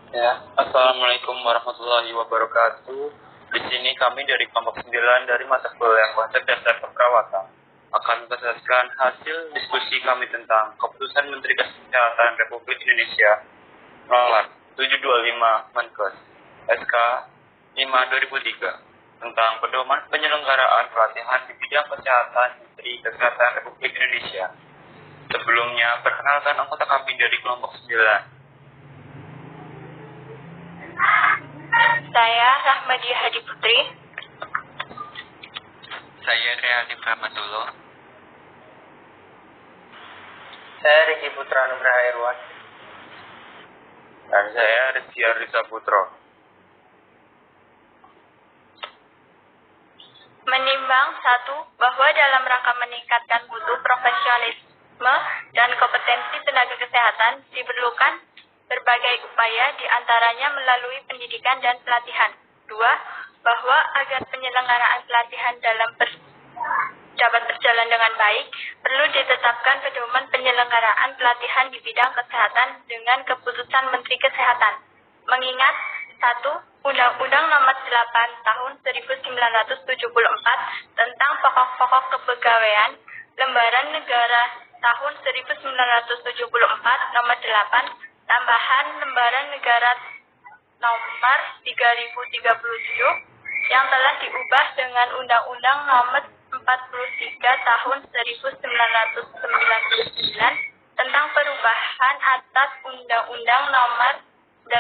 Ya, Assalamualaikum warahmatullahi wabarakatuh. Di sini kami dari kelompok 9 dari mata kuliah konsep dasar keperawatan akan menjelaskan hasil diskusi kami tentang Keputusan Menteri Kesehatan Republik Indonesia nomor 725 Menkes SK 5/2003 tentang pedoman penyelenggaraan pelatihan di bidang kesehatan Menteri Kesehatan Republik Indonesia. Sebelumnya, perkenalkan anggota kami dari kelompok 9. Saya Rahmadia Hadi Putri. Saya Reali Pramatullah. Saya Riki Putra Nugraha Irwan. Dan saya Rizky Arisa Putro. Menimbang satu, bahwa dalam rangka meningkatkan mutu profesionalisme dan kompetensi tenaga kesehatan diperlukan berbagai upaya diantaranya melalui pendidikan dan pelatihan. Dua, bahwa agar penyelenggaraan pelatihan dapat berjalan dengan baik, perlu ditetapkan pedoman penyelenggaraan pelatihan di bidang kesehatan dengan keputusan Menteri Kesehatan. Mengingat satu, Undang-Undang Nomor 8 Tahun 1974 tentang Pokok-pokok Kepegawaian, Lembaran Negara Tahun 1974 Nomor 8, tambahan Lembaran Negara Nomor 3037 yang telah diubah dengan Undang-Undang Nomor 43 Tahun 1999 tentang perubahan atas Undang-Undang Nomor 8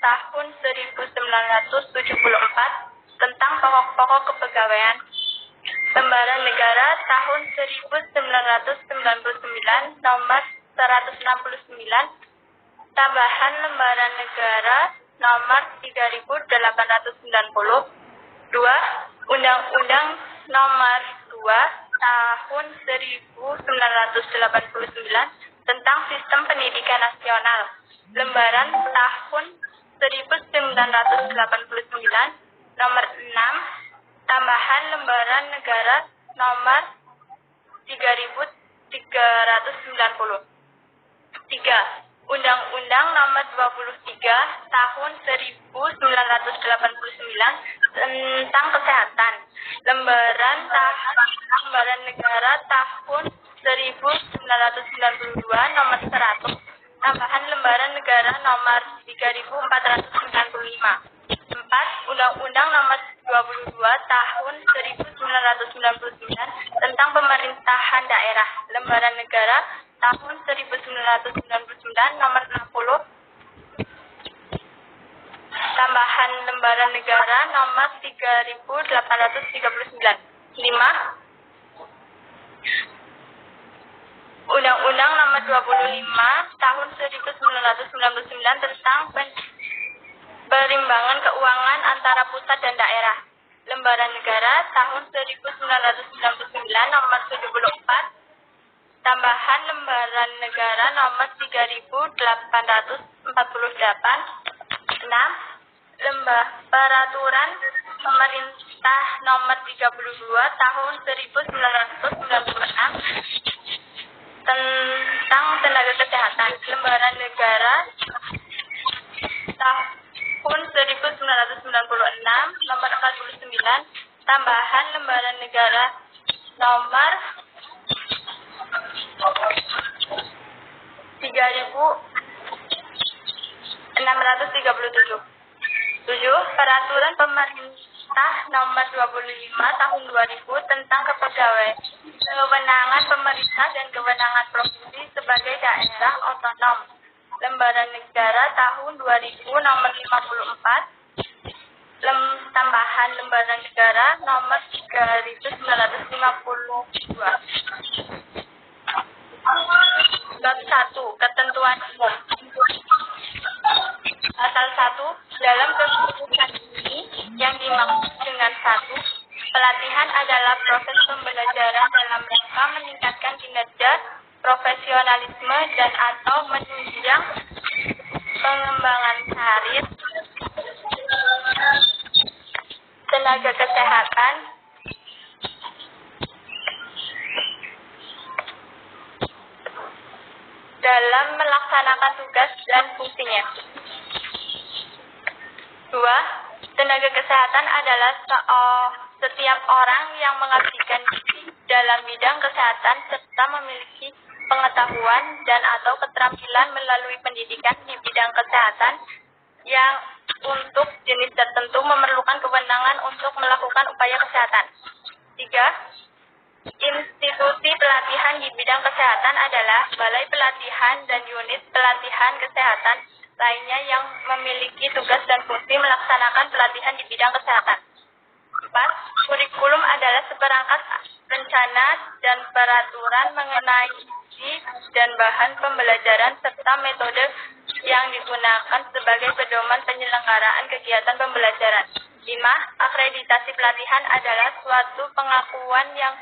Tahun 1974 tentang Pokok-pokok Kepegawaian, Lembaran Negara Tahun 1999 Nomor 169, tambahan Lembaran Negara Nomor 3890. 2. Undang-Undang Nomor 2 Tahun 1989 tentang Sistem Pendidikan Nasional, Lembaran Tahun 1989 Nomor 6, tambahan Lembaran Negara Nomor 3390. 3. Undang-Undang Nomor 23 Tahun 1989 tentang Kesehatan, Lembaran Negara Tahun 1992 Nomor 100, tambahan Lembaran Negara Nomor 3495. 4. Undang-Undang Nomor 22 Tahun 1999 tentang Pemerintahan Daerah, Lembaran Negara Tahun 1999 Nomor 60, tambahan Lembaran Negara Nomor 3839. 5. Undang-Undang Nomor 25 Tahun 1999 tentang perimbangan keuangan antara pusat dan daerah, Lembaran Negara Tahun 1999 Nomor 74, tambahan Lembaran Negara Nomor 3848. 6. Peraturan Pemerintah Nomor 32 Tahun 1996 tentang Tenaga Kesehatan, Lembaran Negara Tahun 1996 Nomor 49, tambahan Lembaran Negara Nomor 3637. 7. Peraturan Pemerintah Nomor 25 Tahun 2000 tentang kewenangan pemerintah dan kewenangan provinsi sebagai daerah otonom, Lembaran Negara Tahun 2000 Nomor 54, tambahan Lembaran Negara Nomor 3952. Bab 1. Ketentuan umum. Pasal 1. Dalam keputusan ini yang dimaksud dengan 1. Pelatihan adalah proses pembelajaran dalam rangka meningkatkan kinerja, profesionalisme dan atau menunjang pengembangan karir tenaga kesehatan dalam melaksanakan tugas dan fungsinya. 2. Tenaga kesehatan adalah setiap orang yang mengabdikan diri dalam bidang kesehatan serta memiliki pengetahuan dan atau keterampilan melalui pendidikan di bidang kesehatan yang untuk jenis tertentu memerlukan kewenangan untuk melakukan upaya kesehatan. 3. Institusi pelatihan di bidang kesehatan adalah balai pelatihan dan unit pelatihan kesehatan lainnya yang memiliki tugas dan fungsi melaksanakan pelatihan di bidang kesehatan. 4. Kurikulum adalah seperangkat rencana dan peraturan mengenai isi dan bahan pembelajaran serta metode yang digunakan sebagai pedoman penyelenggaraan kegiatan pembelajaran. 5. Akreditasi pelatihan adalah suatu pengakuan yang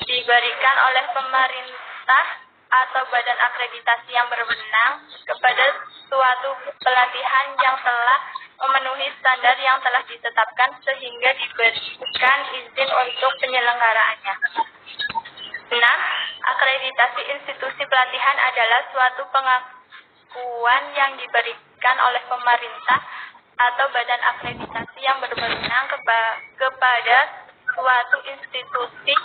diberikan oleh pemerintah atau badan akreditasi yang berwenang kepada suatu pelatihan yang telah memenuhi standar yang telah ditetapkan sehingga diberikan izin untuk penyelenggaraannya. 6. Akreditasi institusi pelatihan adalah suatu pengakuan yang diberikan oleh pemerintah atau badan akreditasi yang berwenang kepada suatu institusi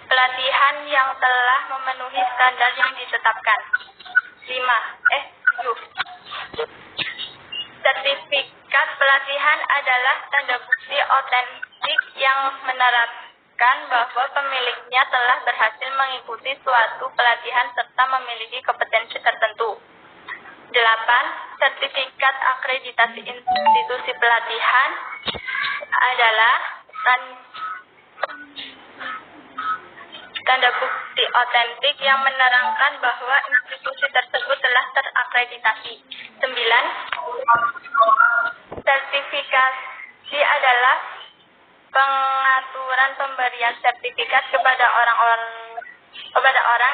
pelatihan yang telah memenuhi standar yang ditetapkan. 7. Sertifikat pelatihan adalah tanda bukti otentik yang menerapkan bahwa pemiliknya telah berhasil mengikuti suatu pelatihan serta memiliki kompetensi tertentu. 8. Sertifikat akreditasi institusi pelatihan adalah tanda bukti otentik yang menerangkan bahwa institusi tersebut telah terakreditasi. 9. Sertifikasi adalah pengaturan pemberian sertifikat kepada orang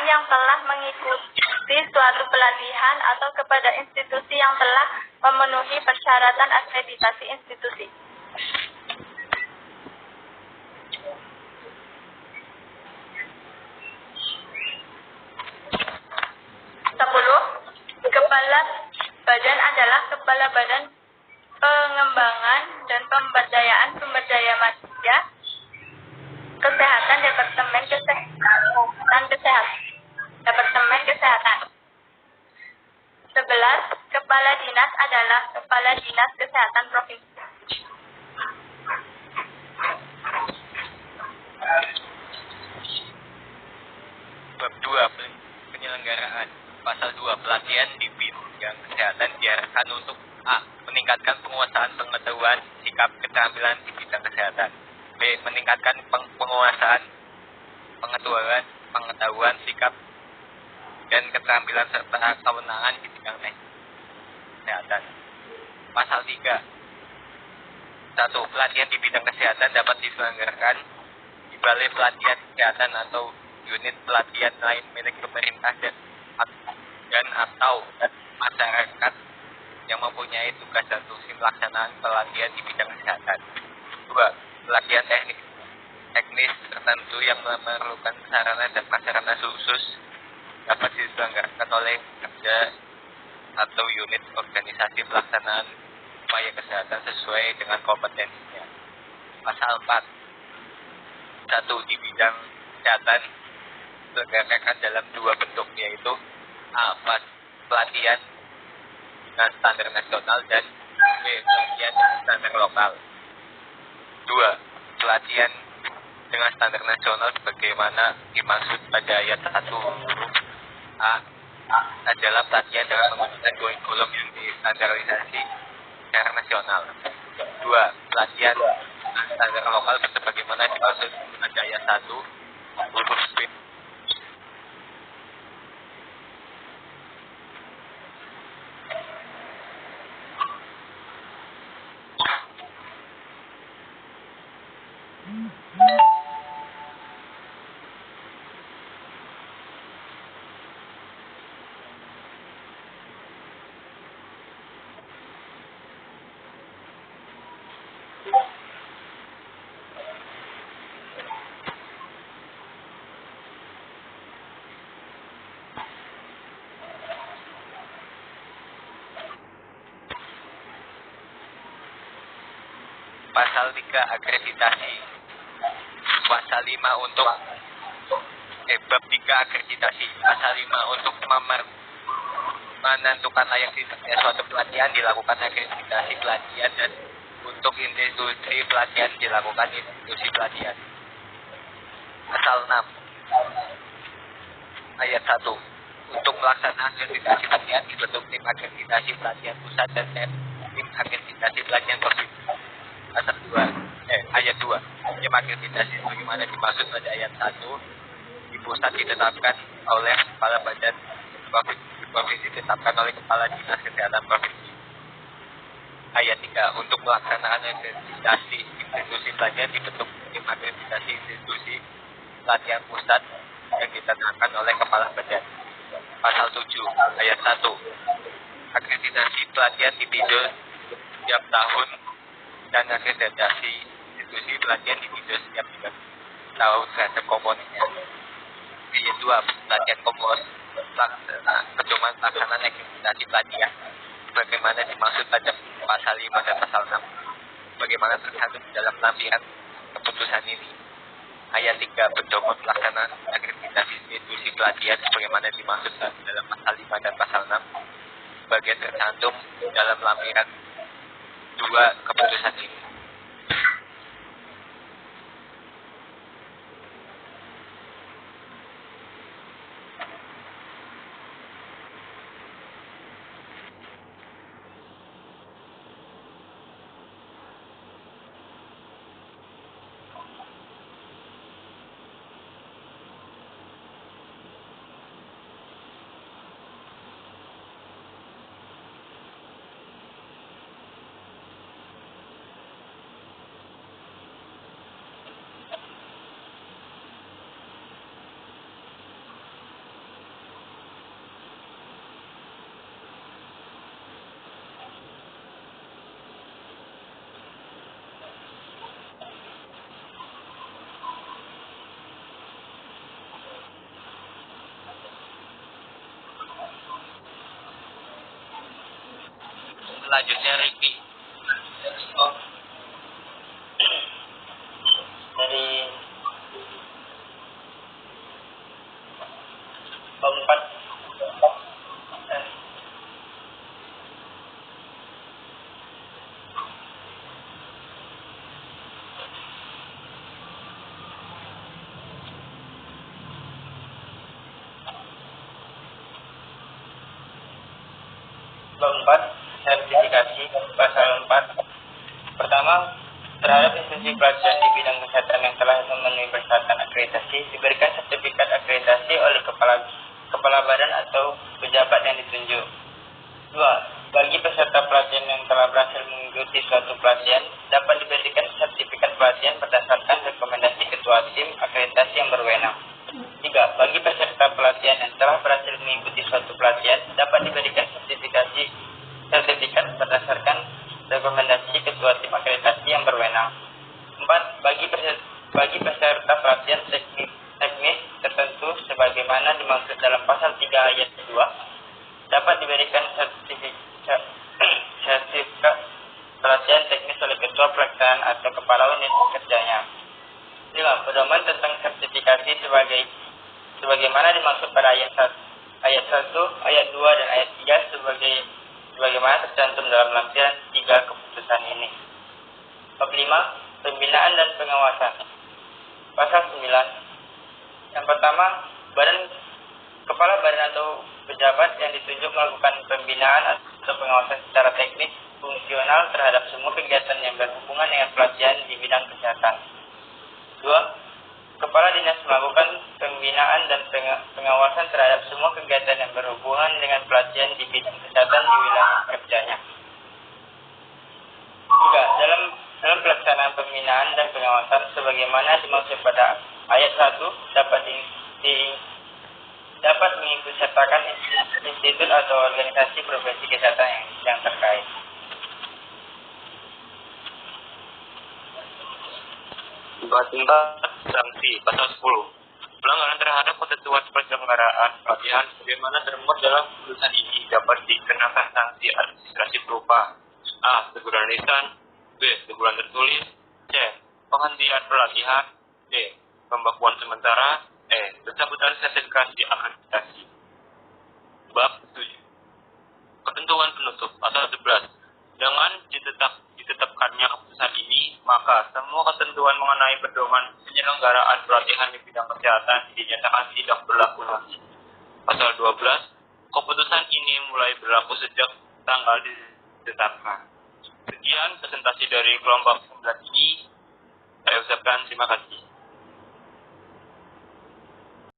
yang telah mengikuti suatu pelatihan atau kepada institusi yang telah memenuhi persyaratan akreditasi institusi. 10. Kepala badan adalah kepala badan pengembangan dan pemberdayaan sumber daya manusia, kesehatan, Departemen Kesehatan. 11. Kepala dinas adalah kepala dinas kesehatan provinsi. Bab 2. Penyelenggaraan. Pasal 2. Pelatihan di bidang kesehatan diarahkan untuk A. Meningkatkan penguasaan pengetahuan, sikap, keterampilan di bidang kesehatan. B. Meningkatkan penguasaan pengetahuan, sikap, dan keterampilan serta kewenangan di bidang kesehatan. Pasal 3. 1. Pelatihan di bidang kesehatan dapat diselenggarakan di balai pelatihan kesehatan atau unit pelatihan lain milik pemerintah dan atau masyarakat yang mempunyai tugas dan fungsi pelaksanaan pelatihan di bidang kesehatan. 2. Pelatihan teknis tertentu yang memerlukan sarana dan prasarana khusus dapat diselenggarakan oleh kerja atau unit organisasi pelaksanaan upaya kesehatan sesuai dengan kompetensinya. Pasal 4. 1. Di bidang kesehatan diselenggarakan dalam 2 bentuk, yaitu A. Pelatihan dengan standar nasional dan B. Pelatihan dengan standar lokal. 2. Pelatihan dengan standar nasional sebagaimana dimaksud pada ayat 1 huruf A adalah pelatihan dengan menggunakan kurikulum yang distandarisasi secara nasional. 2. Pelatihan dengan standar lokal sebagaimana dimaksud pada ayat 1 huruf B. Pasal 3 akreditasi. Pasal 5 untuk bab 3 akreditasi. Pasal 5 untuk menentukan layak tidaknya suatu pelatihan dilakukan akreditasi pelatihan, dan untuk institusi pelatihan dilakukan institusi pelatihan. Pasal 6 ayat 1. Untuk pelaksanaan akreditasi pelatihan dibentuk tim akreditasi pelatihan pusat dan tim akreditasi pelatihan provinsi. Pasal 2 ayat 2. Tim akreditasi sebagaimana dimaksud pada ayat 1 di pusat ditetapkan oleh kepala badan provinsi ditetapkan oleh kepala dinas kesehatan provinsi. Ayat 3. Untuk pelaksanaan akreditasi institusi pelatihan dibentuk tim akreditasi institusi pelatihan pusat yang ditetapkan oleh kepala badan. Pasal 7 ayat 1. Akreditasi pelatihan ditinjau setiap tahun dan akreditasi institusi pelatihan ditinjau setiap 3 tahun terhadap komponennya. Ayat 2. Pelatihan komponen pedoman pelaksanaan akreditasi pelatihan bagaimana dimaksud pada pasal 5 dan pasal 6 bagaimana tercantum dalam lampiran keputusan ini. Ayat 3. Pedoman pelaksanaan akreditasi institusi pelatihan sebagaimana dimaksud dalam pasal 5 dan pasal 6 bagian tercantum dalam lampiran 2 keputusan ini. Selanjutnya Riki. Dari bab 4 sertifikasi. Pasal 4. Pertama, terhadap institusi pelatihan di bidang kesehatan yang telah memenuhi persyaratan akreditasi diberikan sertifikat akreditasi oleh kepala badan atau pejabat yang ditunjuk. 2. Bagi peserta pelatihan yang telah berhasil mengikuti suatu pelatihan dapat diberikan sertifikat pelatihan berdasarkan rekomendasi ketua tim akreditasi yang berwenang. 3. Bagi peserta pelatihan yang telah berhasil mengikuti suatu pelatihan dapat diberikan sertifikat berdasarkan rekomendasi ketua tim akreditasi yang berwenang. 4. Bagi peserta pelatihan teknis tertentu sebagaimana dimaksud dalam pasal 3 ayat 2 dapat diberikan sertifikat pelatihan teknis oleh ketua pelaksanaan atau kepala unit kerjanya. 5. Pedoman tentang sertifikasi sebagaimana dimaksud pada ayat 1, ayat 2 dan ayat 3 sebagaimana tercantum dalam lampiran 3 keputusan ini. Bab 5. Pembinaan dan pengawasan. Pasal 9. Yang pertama, kepala badan atau pejabat yang ditunjuk melakukan pembinaan atau pengawasan secara teknis fungsional terhadap semua kegiatan yang berhubungan dengan pelatihan di bidang kesehatan. 2. Kepala dinas melakukan pembinaan dan pengawasan terhadap semua kegiatan yang berhubungan dengan pelatihan di bidang kesehatan di wilayah kerjanya. 3. Dalam pelaksanaan pembinaan dan pengawasan sebagaimana dimaksud pada ayat 1 dapat mengikutsertakan institut atau organisasi profesi kesehatan yang terkait. Sanksi pasal 10. Pelanggaran terhadap ketentuan penyelenggaraan pelatihan sebagaimana termuat dalam keputusan ini dapat dikenakan sanksi administrasi berupa a. teguran lisan, B. Teguran tertulis. C. Penghentian pelatihan. D. Pembekuan sementara. E. Pencabutan sertifikasi akreditasi. Bab 7. Ketentuan penutup atau 11. Dengan ditetapkannya keputusan ini, maka semua ketentuan mengenai pedoman penyelenggaraan pelatihan di bidang kesehatan dinyatakan tidak berlaku lagi. Pasal 12, keputusan ini mulai berlaku sejak tanggal ditetapkan. Sekian presentasi dari kelompok 9 ini. Saya ucapkan terima kasih.